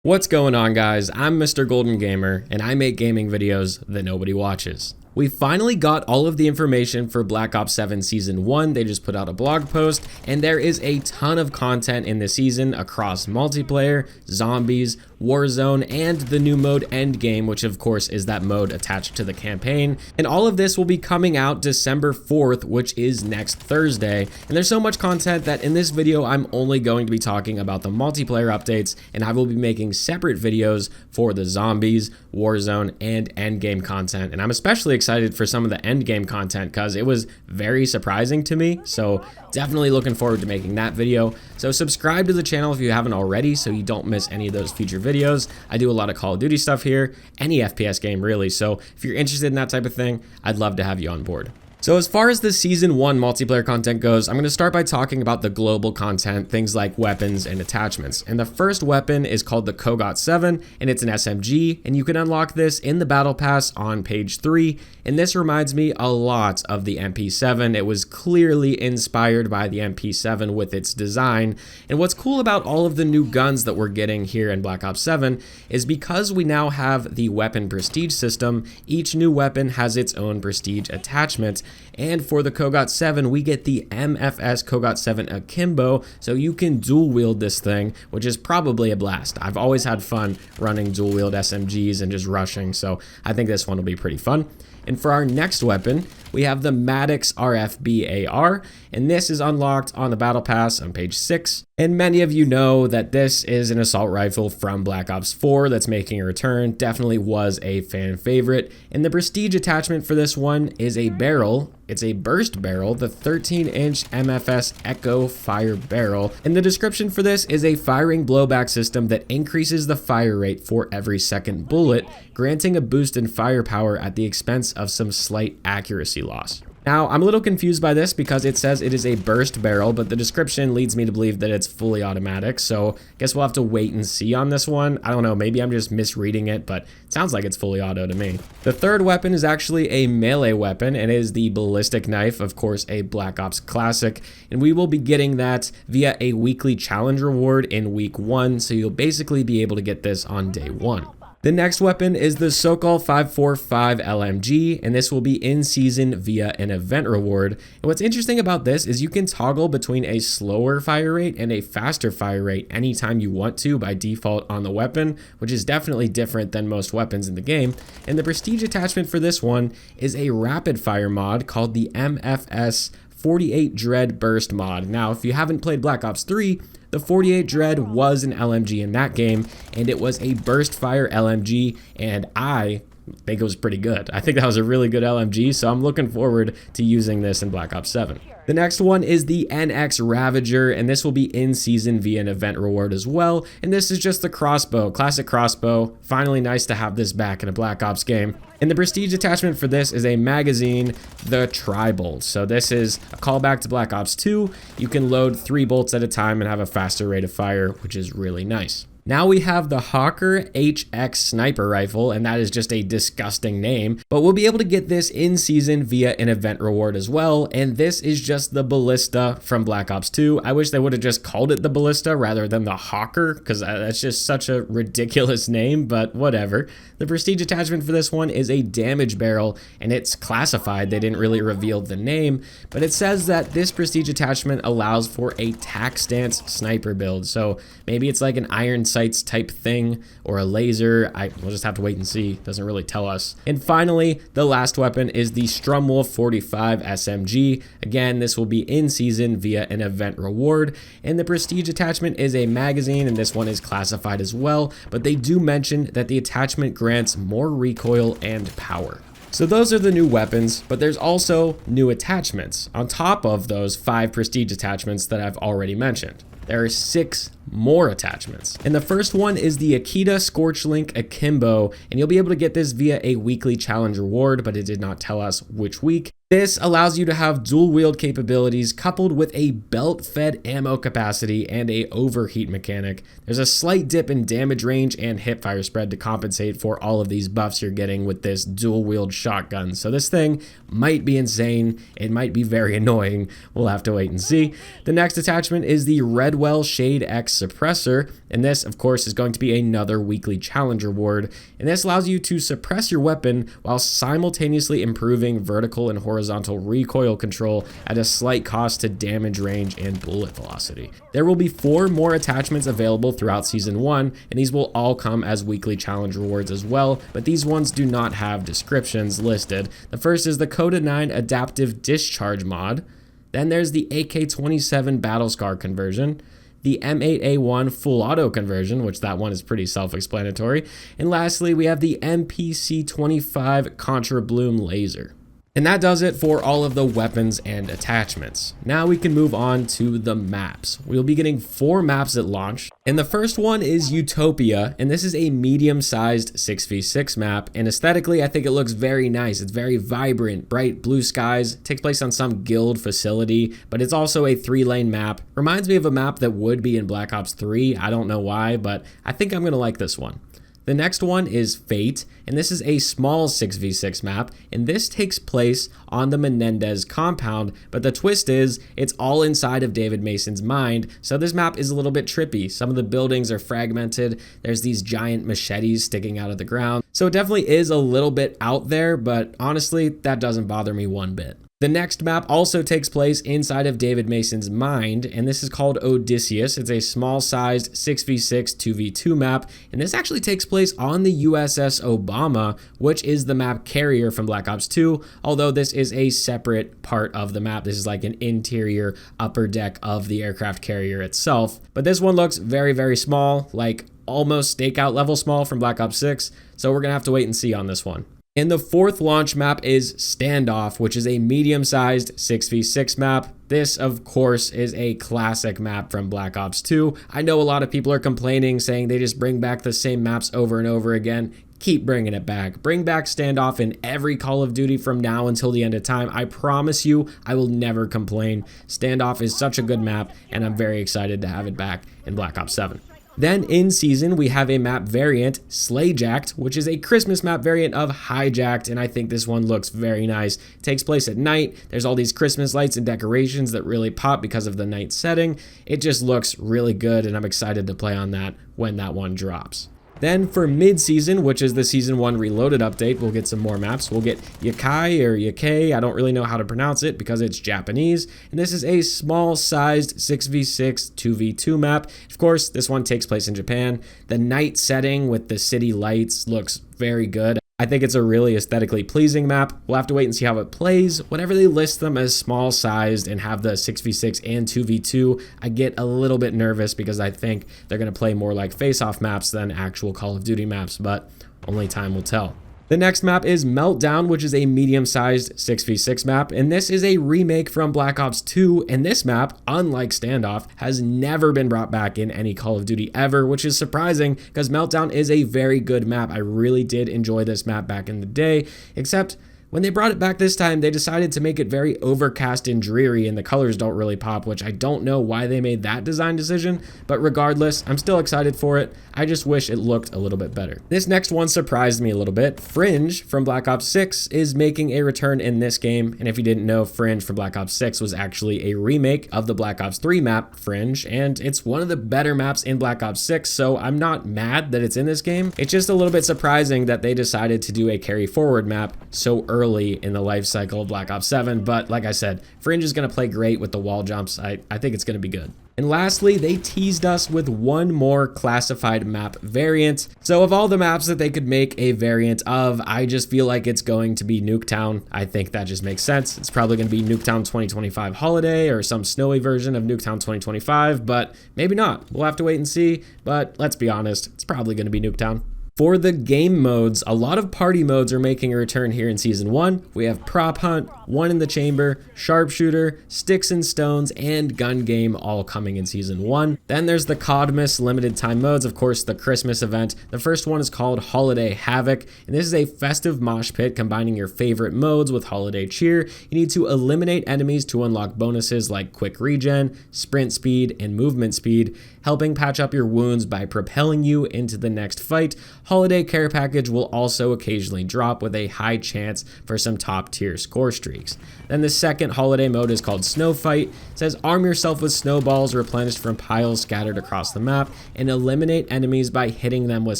What's going on, guys? I'm MrGoldenGamer, and I make gaming videos that nobody watches. We finally got all of the information for Black Ops 7 Season 1. They just put out a blog post, and there is a ton of content in the season across multiplayer, zombies, Warzone, and the new mode Endgame, which of course is that mode attached to the campaign. And all of this will be coming out December 4th, which is next Thursday. And there's so much content that in this video, I'm only going to be talking about the multiplayer updates, and I will be making separate videos for the zombies, Warzone, and Endgame content. And I'm especially excited for some of the Endgame content because it was very surprising to me. So definitely looking forward to making that video. So subscribe to the channel if you haven't already so you don't miss any of those future videos. I do a lot of Call of Duty stuff here, any FPS game really. So if you're interested in that type of thing, I'd love to have you on board. So as far as the Season 1 multiplayer content goes, I'm going to start by talking about the global content, things like weapons and attachments. And the first weapon is called the BO7, and it's an SMG, and you can unlock this in the Battle Pass on page 3. And this reminds me a lot of the MP7. It was clearly inspired by the MP7 with its design. And what's cool about all of the new guns that we're getting here in Black Ops 7 is because we now have the weapon prestige system, each new weapon has its own prestige attachment. And for the BO7, we get the MFS BO7 Akimbo, so you can dual wield this thing, which is probably a blast. I've always had fun running dual wield SMGs and just rushing, so I think this one will be pretty fun. And for our next weapon, we have the Maddox RFB-AR, and this is unlocked on the Battle Pass on page 6. And many of you know that this is an assault rifle from Black Ops 4 that's making a return. Definitely was a fan favorite. And the prestige attachment for this one is a barrel. It's a burst barrel, the 13-inch MFS Echo Fire Barrel. And the description for this is a firing blowback system that increases the fire rate for every second bullet, granting a boost in firepower at the expense of some slight accuracy loss. Now, I'm a little confused by this because it says it is a burst barrel, but the description leads me to believe that it's fully automatic, so I guess we'll have to wait and see on this one. I don't know, maybe I'm just misreading it, but it sounds like it's fully auto to me. The third weapon is actually a melee weapon, and it is the ballistic knife, of course, a Black Ops classic, and we will be getting that via a weekly challenge reward in week 1, so you'll basically be able to get this on day 1. The next weapon is the Sokol 545 LMG, and this will be in season via an event reward. And what's interesting about this is you can toggle between a slower fire rate and a faster fire rate anytime you want to by default on the weapon, which is definitely different than most weapons in the game. And the prestige attachment for this one is a rapid fire mod called the MFS 48 Dread Burst mod. Now, if you haven't played Black Ops 3, the 48 Dread was an LMG in that game, and it was a burst fire LMG, and I think it was pretty good. I think that was a really good LMG, so I'm looking forward to using this in Black Ops 7. The next one is the NX Ravager, and this will be in season via an event reward as well. And this is just the crossbow, classic crossbow. Finally nice to have this back in a Black Ops game. And the prestige attachment for this is a magazine, the Tri-Bolt. So this is a callback to Black Ops 2. You can load 3 bolts at a time and have a faster rate of fire, which is really nice. Now we have the Hawker HX sniper rifle, and that is just a disgusting name, but we'll be able to get this in season via an event reward as well, and this is just the Ballista from Black Ops 2. I wish they would have just called it the Ballista rather than the Hawker, because that's just such a ridiculous name, but whatever. The prestige attachment for this one is a damage barrel, and it's classified. They didn't really reveal the name, but it says that this prestige attachment allows for a tac stance sniper build, so maybe it's like an iron sights type thing or a laser. We'll just have to wait and see. Doesn't really tell us. And finally, the last weapon is the Strumwolf 45 SMG. Again, this will be in season via an event reward, and the prestige attachment is a magazine, and this one is classified as well, but they do mention that the attachment grants more recoil and power. So those are the new weapons, but there's also new attachments on top of those 5 prestige attachments that I've already mentioned. There are 6 more attachments. And the first one is the Akita Scorchlink Akimbo, and you'll be able to get this via a weekly challenge reward, but it did not tell us which week. This allows you to have dual wield capabilities coupled with a belt-fed ammo capacity and a overheat mechanic. There's a slight dip in damage range and hipfire spread to compensate for all of these buffs you're getting with this dual wield shotgun. So this thing might be insane. It might be very annoying. We'll have to wait and see. The next attachment is the Redwell Shade X suppressor, and this of course is going to be another weekly challenge reward. And this allows you to suppress your weapon while simultaneously improving vertical and horizontal recoil control at a slight cost to damage range and bullet velocity. There will be 4 more attachments available throughout Season 1, and these will all come as weekly challenge rewards as well, but these ones do not have descriptions listed. The first is the Coda 9 Adaptive Discharge mod. Then there's the AK-27 Battle Scar conversion, the M8A1 Full Auto conversion, which that one is pretty self-explanatory, and lastly we have the MPC-25 Contra Bloom laser. And that does it for all of the weapons and attachments. Now we can move on to the maps. We'll be getting 4 maps at launch. And the first one is Utopia, and this is a medium-sized 6v6 map, and aesthetically I think it looks very nice. It's very vibrant, bright blue skies, it takes place on some guild facility, but it's also a 3-lane map. Reminds me of a map that would be in Black Ops 3, I don't know why, but I think I'm gonna like this one. The next one is Fate, and this is a small 6v6 map, and this takes place on the Menendez compound, but the twist is it's all inside of David Mason's mind, so this map is a little bit trippy. Some of the buildings are fragmented, there's these giant machetes sticking out of the ground, so it definitely is a little bit out there, but honestly, that doesn't bother me one bit. The next map also takes place inside of David Mason's mind, and this is called Odysseus. It's a small-sized 6v6 2v2 map, and this actually takes place on the USS Obama, which is the map carrier from Black Ops 2, although this is a separate part of the map. This is like an interior upper deck of the aircraft carrier itself. But this one looks very, very small, like almost stakeout level small from Black Ops 6, so we're gonna have to wait and see on this one. And the 4th launch map is Standoff, which is a medium-sized 6v6 map. This, of course, is a classic map from Black Ops 2. I know a lot of people are complaining, saying they just bring back the same maps over and over again. Keep bringing it back. Bring back Standoff in every Call of Duty from now until the end of time. I promise you, I will never complain. Standoff is such a good map, and I'm very excited to have it back in Black Ops 7. Then in season, we have a map variant, Slayjacked, which is a Christmas map variant of Hijacked, and I think this one looks very nice. It takes place at night. There's all these Christmas lights and decorations that really pop because of the night setting. It just looks really good, and I'm excited to play on that when that one drops. Then for mid-season, which is the Season 1 Reloaded update, we'll get some more maps. We'll get Yakai or Yakei, I don't really know how to pronounce it because it's Japanese. And this is a small-sized 6v6 2v2 map. Of course, this one takes place in Japan. The night setting with the city lights looks very good. I think it's a really aesthetically pleasing map. We'll have to wait and see how it plays. Whenever they list them as small sized and have the 6v6 and 2v2, I get a little bit nervous because I think they're going to play more like face-off maps than actual Call of Duty maps, but only time will tell. The next map is Meltdown, which is a medium-sized 6v6 map, and this is a remake from Black Ops 2, and this map, unlike Standoff, has never been brought back in any Call of Duty ever, which is surprising because Meltdown is a very good map. I really did enjoy this map back in the day, except when they brought it back this time, they decided to make it very overcast and dreary, and the colors don't really pop, which I don't know why they made that design decision, but regardless, I'm still excited for it. I just wish it looked a little bit better. This next one surprised me a little bit. Fringe from Black Ops 6 is making a return in this game, and if you didn't know, Fringe from Black Ops 6 was actually a remake of the Black Ops 3 map, Fringe, and it's one of the better maps in Black Ops 6, so I'm not mad that it's in this game. It's just a little bit surprising that they decided to do a carry forward map so early in the life cycle of Black Ops 7, but like I said, Fringe is going to play great with the wall jumps. I think it's going to be good. And lastly, they teased us with one more classified map variant. So of all the maps that they could make a variant of, I just feel like it's going to be Nuketown. I think that just makes sense. It's probably going to be Nuketown 2025 Holiday or some snowy version of Nuketown 2025, but maybe not. We'll have to wait and see, but let's be honest, it's probably going to be Nuketown. For the game modes, a lot of party modes are making a return here in Season 1. We have Prop Hunt, One in the Chamber, Sharpshooter, Sticks and Stones, and Gun Game all coming in Season 1. Then there's the CODmas limited time modes, of course the Christmas event. The first one is called Holiday Havoc, and this is a festive mosh pit combining your favorite modes with holiday cheer. You need to eliminate enemies to unlock bonuses like quick regen, sprint speed, and movement speed, helping patch up your wounds by propelling you into the next fight. Holiday Care Package will also occasionally drop with a high chance for some top tier score streaks. Then the second holiday mode is called Snow Fight. It says arm yourself with snowballs replenished from piles scattered across the map and eliminate enemies by hitting them with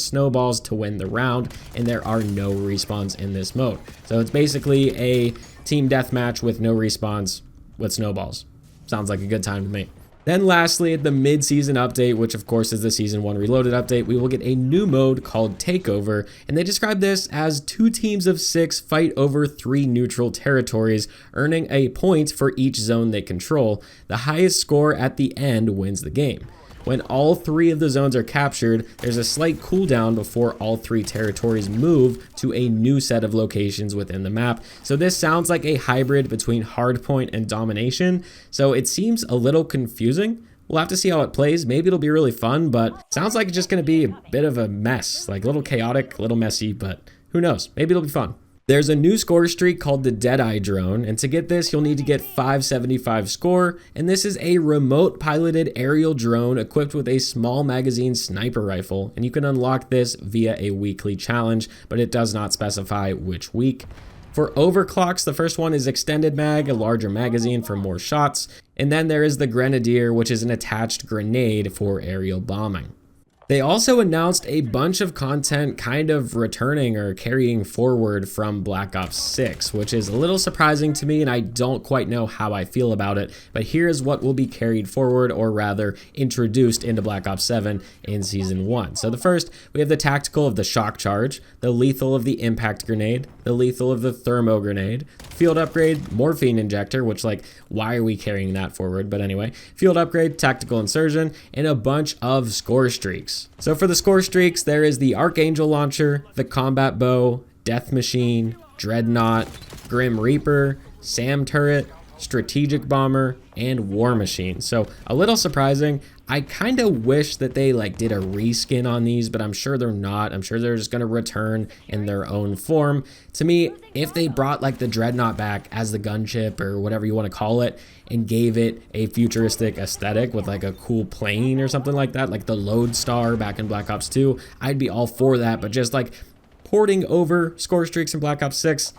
snowballs to win the round, and there are no respawns in this mode. So it's basically a team deathmatch with no respawns with snowballs. Sounds like a good time to me. Then lastly, at the mid-season update, which of course is the Season 1 Reloaded update, we will get a new mode called Takeover, and they describe this as 2 teams of 6 fight over 3 neutral territories, earning a point for each zone they control. The highest score at the end wins the game. When all 3 of the zones are captured, there's a slight cooldown before all 3 territories move to a new set of locations within the map. So this sounds like a hybrid between hardpoint and domination, so it seems a little confusing. We'll have to see how it plays. Maybe it'll be really fun, but sounds like it's just going to be a bit of a mess, like a little chaotic, a little messy, but who knows? Maybe it'll be fun. There's a new score streak called the Deadeye Drone, and to get this, you'll need to get 575 score, and this is a remote piloted aerial drone equipped with a small magazine sniper rifle, and you can unlock this via a weekly challenge, but it does not specify which week. For overclocks, the first one is extended mag, a larger magazine for more shots, and then there is the Grenadier, which is an attached grenade for aerial bombing. They also announced a bunch of content kind of returning or carrying forward from Black Ops 6, which is a little surprising to me, and I don't quite know how I feel about it, but here's what will be carried forward, or rather introduced into Black Ops 7 in Season 1. So the first, we have the tactical of the shock charge, the lethal of the impact grenade, the lethal of the thermo grenade, field upgrade, morphine injector, which like, why are we carrying that forward? But anyway, field upgrade, tactical insurgent, and a bunch of score streaks. So for the score streaks, there is the Archangel launcher, the combat bow, death machine, dreadnought, grim reaper, SAM turret, strategic bomber, and war machine. So a little surprising. I kind of wish that they like did a reskin on these, but I'm sure they're not. I'm sure they're just going to return in their own form. To me, if they brought like the dreadnought back as the gunship or whatever you want to call it and gave it a futuristic aesthetic with like a cool plane or something like that, like the Lodestar back in Black Ops 2, I'd be all for that. But just like porting over score streaks in Black Ops 6,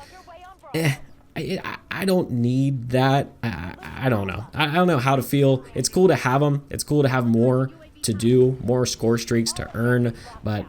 I don't need that. I don't know. I don't know how to feel. It's cool to have them. It's cool to have more to do, more score streaks to earn, but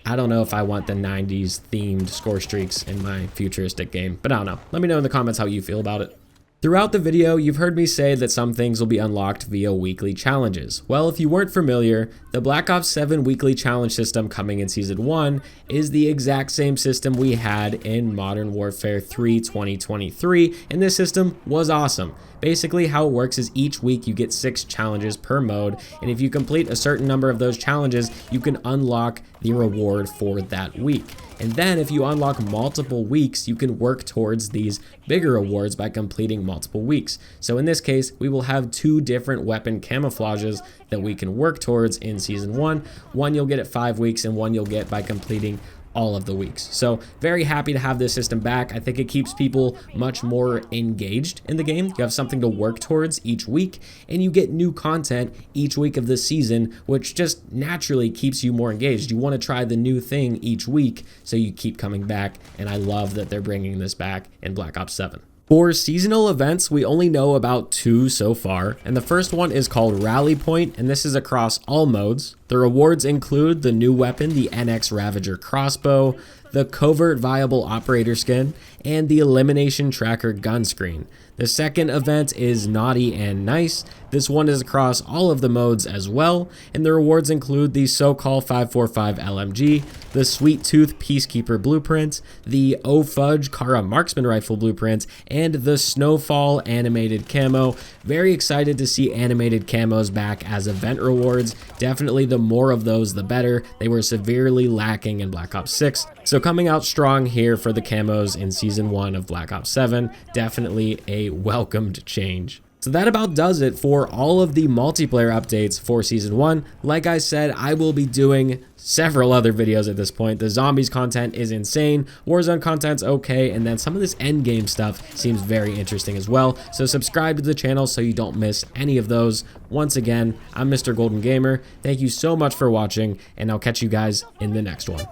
I don't know if I want the 90s themed score streaks in my futuristic game. But I don't know. Let me know in the comments how you feel about it. Throughout the video, you've heard me say that some things will be unlocked via weekly challenges. Well, if you weren't familiar, the Black Ops 7 weekly challenge system coming in Season 1 is the exact same system we had in Modern Warfare 3 2023, and this system was awesome. Basically, how it works is each week you get 6 challenges per mode, and if you complete a certain number of those challenges, you can unlock the reward for that week. And then if you unlock multiple weeks, you can work towards these bigger rewards by completing multiple weeks. So in this case, we will have 2 different weapon camouflages that we can work towards in Season 1. One you'll get at 5 weeks, and one you'll get by completing all of the weeks. So very happy to have this system back. I think it keeps people much more engaged in the game. You have something to work towards each week, and you get new content each week of the season, which just naturally keeps you more engaged. You want to try the new thing each week, so you keep coming back, and I love that they're bringing this back in Black Ops 7. For seasonal events, we only know about 2 so far, and the first one is called Rally Point, and this is across all modes. The rewards include the new weapon, the NX Ravager crossbow, the Covert Viable Operator skin, and the Elimination Tracker gun screen. The second event is Naughty and Nice. This one is across all of the modes as well, and the rewards include the SoCal 545 LMG, the Sweet Tooth Peacekeeper Blueprint, the O Fudge Kara Marksman Rifle Blueprint, and the Snowfall Animated Camo. Very excited to see animated camos back as event rewards. Definitely the more of those the better. They were severely lacking in Black Ops 6. So coming out strong here for the camos in Season 1 of Black Ops 7. Definitely a welcomed change. So that about does it for all of the multiplayer updates for Season 1. Like I said, I will be doing several other videos at this point. The zombies content is insane, Warzone content's okay, and then some of this endgame stuff seems very interesting as well. So subscribe to the channel so you don't miss any of those. Once again, I'm Mr. Golden Gamer. Thank you so much for watching, and I'll catch you guys in the next one.